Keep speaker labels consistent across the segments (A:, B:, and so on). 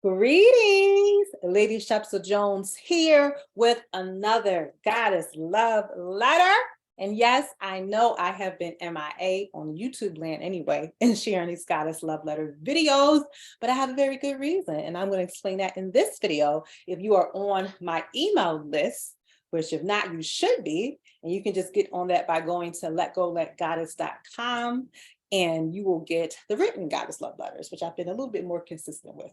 A: Greetings, Lady Shepsa Jones here with another Goddess Love Letter. And yes, I know I have been MIA on YouTube land anyway and sharing these Goddess Love Letter videos, but I have a very good reason. And I'm going to explain that in this video. If you are on my email list, which if not, you should be, and you can just get on that by going to letgoletgoddess.com. And you will get the written Goddess Love Letters, which I've been a little bit more consistent with.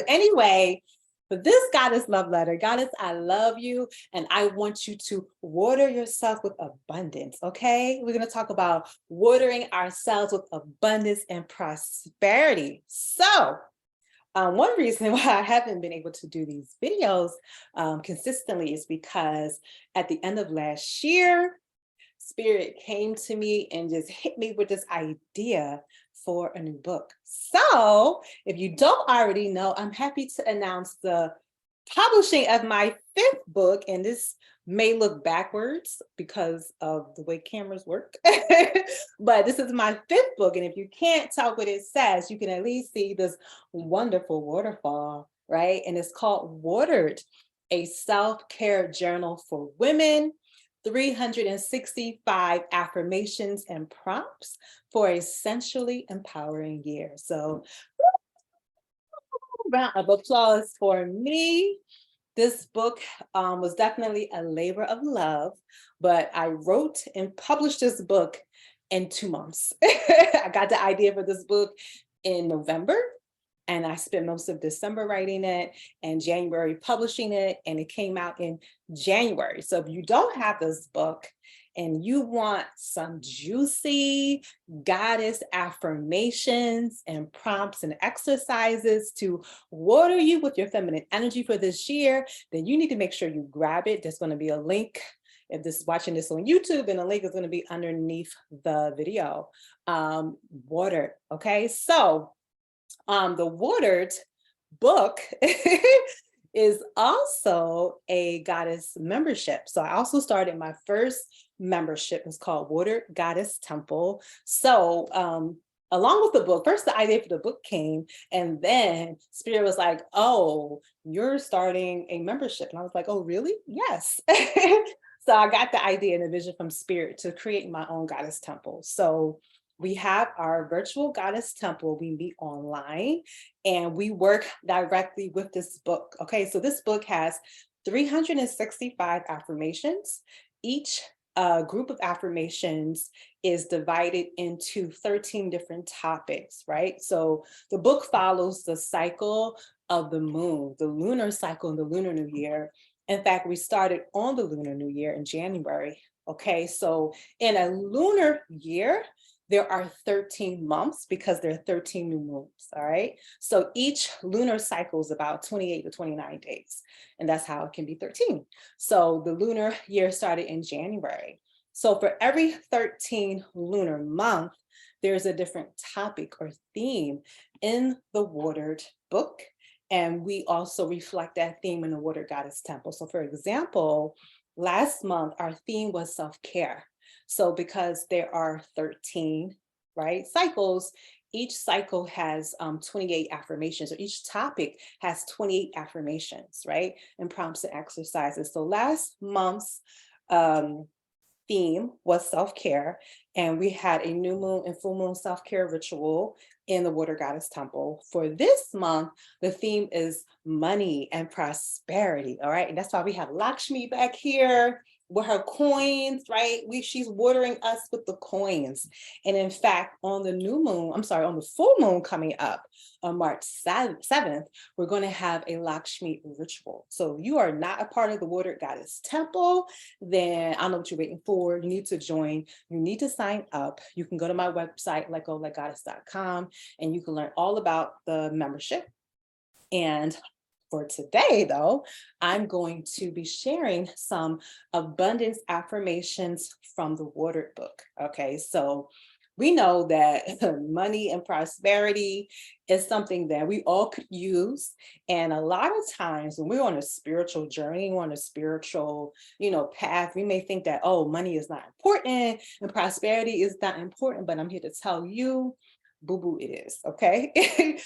A: Anyway, for this Goddess Love Letter, Goddess, I love you, and I want you to water yourself with abundance, okay? We're going to talk about watering ourselves with abundance and prosperity. So, one reason why I haven't been able to do these videos consistently is because at the end of last year, Spirit came to me and just hit me with this idea for a new book. So if you don't already know, I'm happy to announce the publishing of my 5th book. And this may look backwards because of the way cameras work, but this is my 5th book. And if you can't tell what it says, you can at least see this wonderful waterfall, right? And it's called Watered, a self-care journal for women. 365 affirmations and prompts for a sensually empowering year. So, round of applause for me. This book was definitely a labor of love, but I wrote and published this book in 2 months. I got the idea for this book in November, and I spent most of December writing it and January publishing it, and it came out in January. So if you don't have this book and you want some juicy goddess affirmations and prompts and exercises to water you with your feminine energy for this year, then you need to make sure you grab it. There's going to be a link. If this is watching this on YouTube, and the link is going to be underneath the video. Watered, okay? So the Watered book is also a goddess membership. So I also started my first membership. It's called Watered Goddess Temple. So along with the book, first the idea for the book came, and then Spirit was like, oh, you're starting a membership. And I was like, oh, really? Yes. So I got the idea and the vision from Spirit to create my own goddess temple. So we have our virtual goddess temple. We meet online and we work directly with this book. Okay, so this book has 365 affirmations. Each group of affirmations is divided into 13 different topics, right? So the book follows the cycle of the moon, the lunar cycle and the lunar new year. In fact, we started on the lunar new year in January. Okay, so in a lunar year, there are 13 months because there are 13 new moons, all right? So each lunar cycle is about 28 to 29 days, and that's how it can be 13. So the lunar year started in January. So for every 13 lunar month, there's a different topic or theme in the Watered book, and we also reflect that theme in the Watered Goddess Temple. So for example, last month, our theme was self-care. So because there are 13, right, cycles, each cycle has 28 affirmations, or each topic has 28 affirmations, right, and prompts and exercises. So last month's theme was self-care, and we had a new moon and full moon self-care ritual in the Water Goddess Temple. For this month, the theme is money and prosperity, all right? And that's why we have Lakshmi back here with her coins, right? She's watering us with the coins. And in fact, on the full moon coming up on March 7th, we're going to have a Lakshmi ritual. So if you are not a part of the Water Goddess Temple, then I don't know what you're waiting for. You need to join. You need to sign up. You can go to my website, letgoletgoddess.com, and you can learn all about the membership. And for today, though, I'm going to be sharing some abundance affirmations from the Watered book. Okay, so we know that money and prosperity is something that we all could use. And a lot of times when we're on a spiritual journey, on a spiritual, path, we may think that, oh, money is not important and prosperity is not important. But I'm here to tell you, boo-boo it is, okay?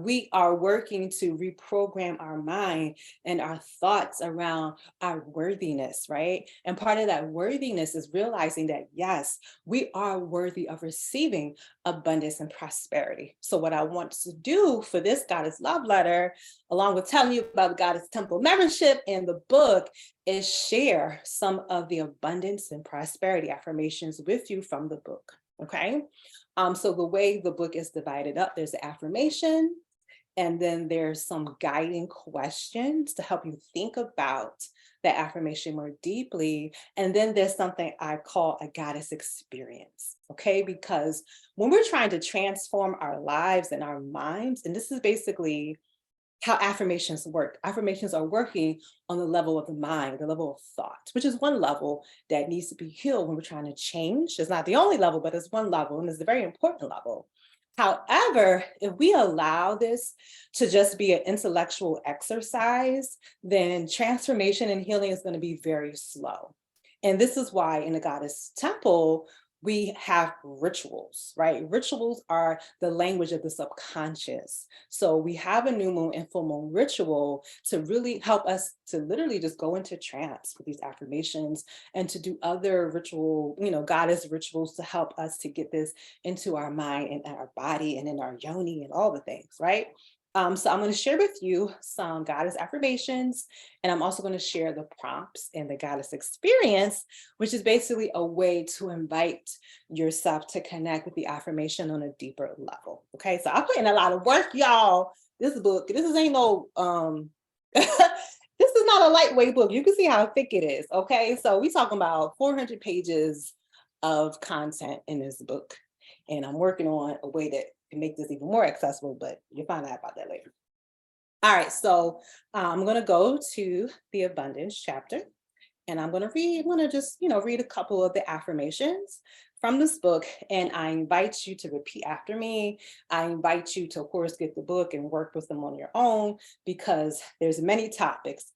A: We are working to reprogram our mind and our thoughts around our worthiness, right? And part of that worthiness is realizing that, yes, we are worthy of receiving abundance and prosperity. So what I want to do for this Goddess Love Letter, along with telling you about the Goddess Temple membership and the book, is share some of the abundance and prosperity affirmations with you from the book, okay? So the way the book is divided up, there's the affirmation, and then there's some guiding questions to help you think about the affirmation more deeply. And then there's something I call a goddess experience, okay? Because when we're trying to transform our lives and our minds, and this is basically how affirmations work. Affirmations are working on the level of the mind, the level of thought, which is one level that needs to be healed when we're trying to change. It's not the only level, but it's one level, and it's a very important level. However, if we allow this to just be an intellectual exercise, then transformation and healing is going to be very slow. And this is why in the Goddess Temple, we have rituals, right? Rituals are the language of the subconscious. So we have a new moon and full moon ritual to really help us to literally just go into trance with these affirmations and to do other ritual, goddess rituals to help us to get this into our mind and our body and in our yoni and all the things, right? So I'm going to share with you some goddess affirmations, and I'm also going to share the prompts and the goddess experience, which is basically a way to invite yourself to connect with the affirmation on a deeper level. Okay, so I put in a lot of work, y'all. This book, this ain't no, this is not a lightweight book. You can see how thick it is. Okay, so we're talking about 400 pages of content in this book, and I'm working on a way that can make this even more accessible, but you'll find out about that later. All right, so I'm going to go to the abundance chapter, and I'm going to just, read a couple of the affirmations from this book, and I invite you to repeat after me. I invite you to, of course, get the book and work with them on your own, because there's many topics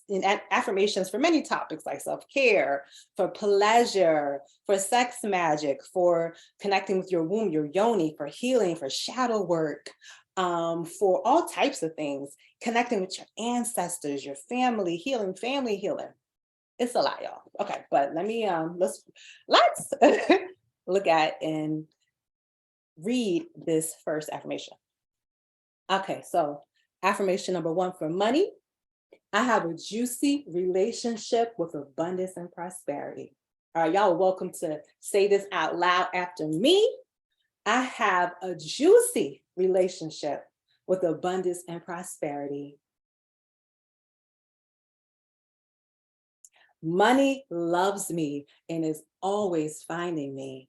A: in affirmations for many topics, like self-care, for pleasure, for sex magic, for connecting with your womb, your yoni, for healing, for shadow work, for all types of things, connecting with your ancestors, your family healing. It's a lot, y'all. Okay, but let's look at and read this first affirmation. Okay, so affirmation number 1 for money. I have a juicy relationship with abundance and prosperity. All right, y'all are welcome to say this out loud after me. I have a juicy relationship with abundance and prosperity. Money loves me and is always finding me.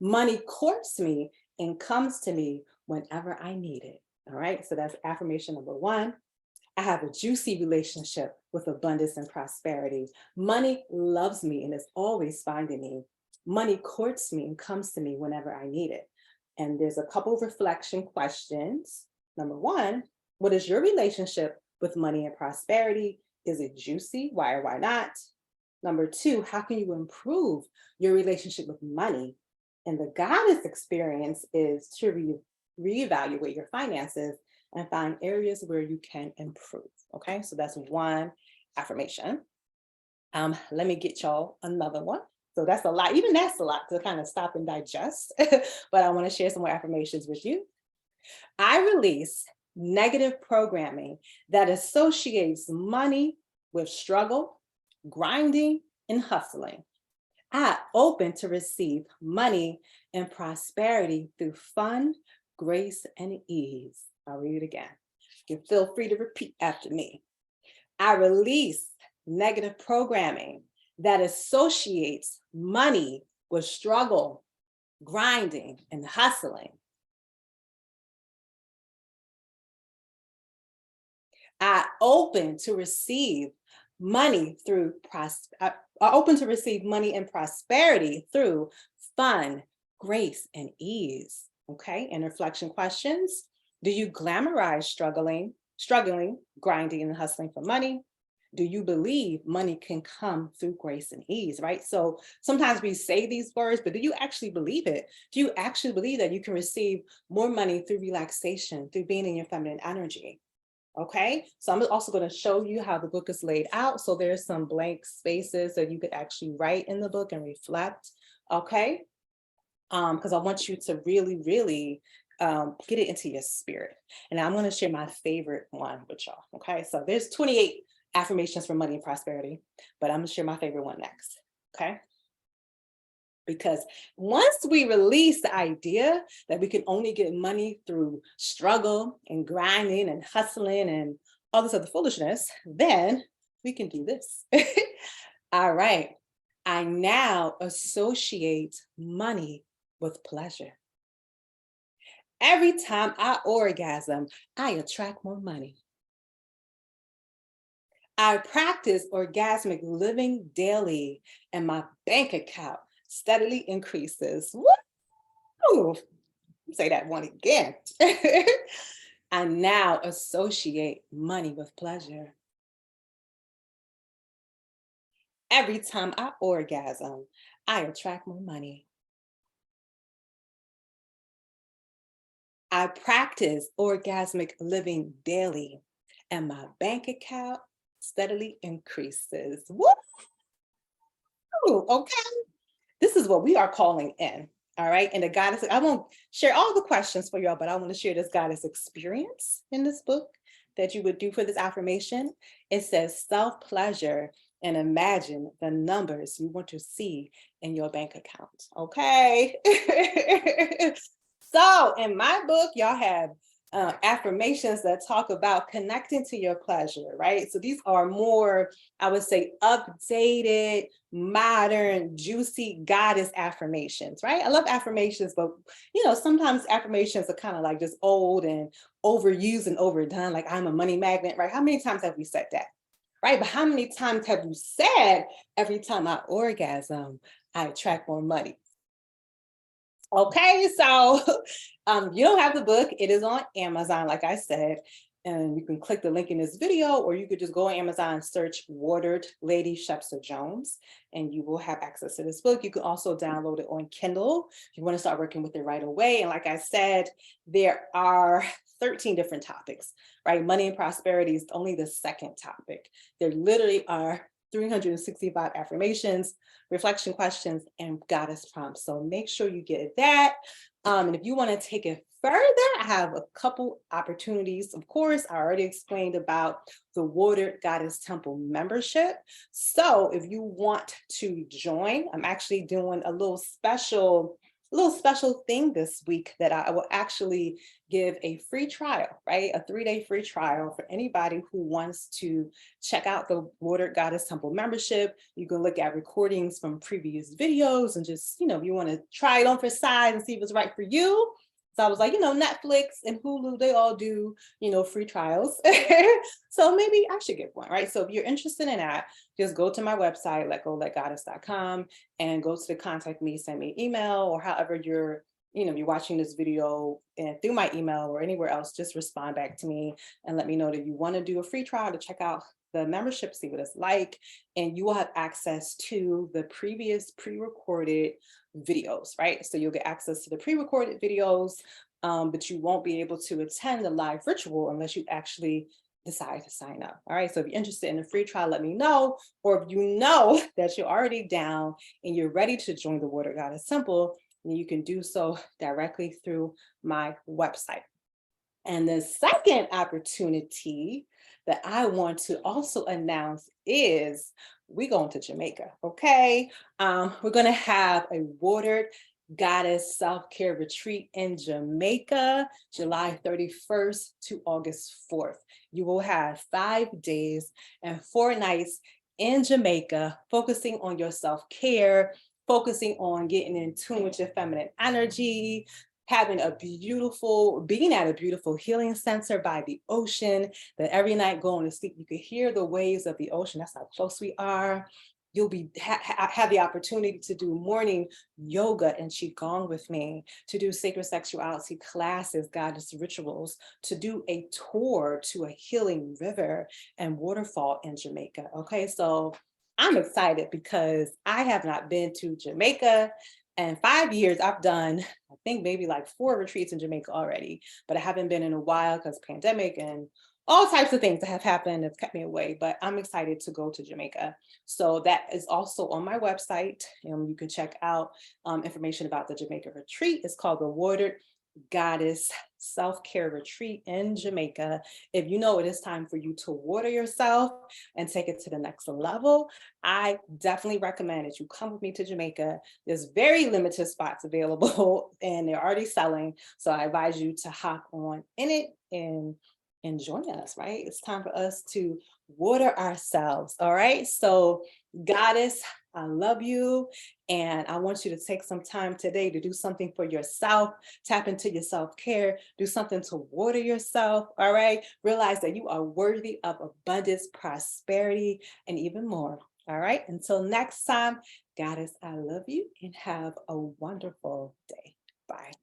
A: Money courts me and comes to me whenever I need it. All right, so that's affirmation number 1. I have a juicy relationship with abundance and prosperity. Money loves me and is always finding me. Money courts me and comes to me whenever I need it. And there's a couple of reflection questions. Number 1, what is your relationship with money and prosperity? Is it juicy? Why or why not? Number 2, how can you improve your relationship with money? And the goddess experience is to reevaluate your finances and find areas where you can improve. Okay, so that's 1 affirmation. Let me get y'all another one. So that's a lot, even that's a lot to kind of stop and digest, but I want to share some more affirmations with you. I release negative programming that associates money with struggle, grinding, and hustling. I open to receive money and prosperity through fun, grace, and ease. I'll read it again. You can feel free to repeat after me. I release negative programming that associates money with struggle, grinding, and hustling. I open to receive money and prosperity through fun, grace, and ease. Okay, and reflection questions. Do you glamorize struggling, grinding, and hustling for money? Do you believe money can come through grace and ease, right? So sometimes we say these words, but do you actually believe it? Do you actually believe that you can receive more money through relaxation, through being in your feminine energy? Okay, so I'm also going to show you how the book is laid out. So there's some blank spaces that you could actually write in the book and reflect. Okay, because I want you to really, really get it into your spirit. And I'm going to share my favorite one with y'all. Okay, so there's 28 affirmations for money and prosperity, but I'm going to share my favorite one next. Okay. Because once we release the idea that we can only get money through struggle and grinding and hustling and all this other foolishness, then we can do this. All right. I now associate money with pleasure. Every time I orgasm, I attract more money. I practice orgasmic living daily, and my bank account steadily increases. Woo! Say that one again. I now associate money with pleasure. Every time I orgasm, I attract more money. I practice orgasmic living daily, and my bank account steadily increases. Woo! Okay. This is what we are calling in. All right. And the goddess, I won't share all the questions for y'all, but I want to share this goddess experience in this book that you would do for this affirmation. It says self-pleasure and imagine the numbers you want to see in your bank account. Okay. So in my book, y'all have affirmations that talk about connecting to your pleasure, right? So these are more, I would say, updated, modern, juicy goddess affirmations, right? I love affirmations, but sometimes affirmations are kind of like just old and overused and overdone, like I'm a money magnet, right? How many times have we said that? Right? But how many times have you said, every time I orgasm, I attract more money? Okay, so you don't have the book. It is on Amazon, like I said, and you can click the link in this video, or you could just go on Amazon and search Watered Lady Shepsa Jones, and you will have access to this book. You can also download it on Kindle if you want to start working with it right away. And like I said, there are 13 different topics, right? Money and prosperity is only the second topic. There literally are 365 affirmations, reflection questions, and goddess prompts. So make sure you get that. And if you want to take it further, I have a couple opportunities. Of course, I already explained about the Watered Goddess Temple membership. So if you want to join, I'm actually doing a little special thing this week that I will actually give a free trial, right? A 3-day free trial for anybody who wants to check out the Watered Goddess Temple membership. You can look at recordings from previous videos and just, if you want to try it on for size and see if it's right for you. So I was like, Netflix and Hulu, they all do, free trials. So maybe I should get one, right? So if you're interested in that, just go to my website, letgoletgoddess.com, and go to the contact me, send me an email, or however you're watching this video, and through my email or anywhere else, just respond back to me and let me know that you want to do a free trial to check out the membership, see what it's like, and you will have access to the previous pre-recorded videos, right? So you'll get access to the pre-recorded videos, but you won't be able to attend the live virtual unless you actually decide to sign up. All right. So if you're interested in a free trial, let me know. Or if you know that you're already down and you're ready to join the Watered Goddess Temple, then you can do so directly through my website. And the second opportunity that I want to also announce is we're going to Jamaica, okay? We're going to have a Watered Goddess Self-Care Retreat in Jamaica, July 31st to August 4th. You will have 5 days and 4 nights in Jamaica, focusing on your self-care, focusing on getting in tune with your feminine energy, being at a beautiful healing center by the ocean, that every night going to sleep, you could hear the waves of the ocean. That's how close we are. you'll be have the opportunity to do morning yoga and qigong with me, to do sacred sexuality classes, goddess rituals, to do a tour to a healing river and waterfall in Jamaica. Okay, so I'm excited because I have not been to Jamaica in 5 years. I've done, I think, maybe like 4 retreats in Jamaica already, but I haven't been in a while because pandemic and all types of things that have happened have kept me away. But I'm excited to go to Jamaica. So that is also on my website. You can check out information about the Jamaica retreat. It's called the Watered Goddess Self-Care Retreat in Jamaica. If you know it is time for you to water yourself and take it to the next level, I definitely recommend that you come with me to Jamaica. There's very limited spots available and they're already selling. So I advise you to hop on in it and join us, right? It's time for us to water ourselves. All right. So, Goddess, I love you. And I want you to take some time today to do something for yourself, tap into your self care, do something to water yourself. All right. Realize that you are worthy of abundance, prosperity, and even more. All right. Until next time, Goddess, I love you and have a wonderful day. Bye.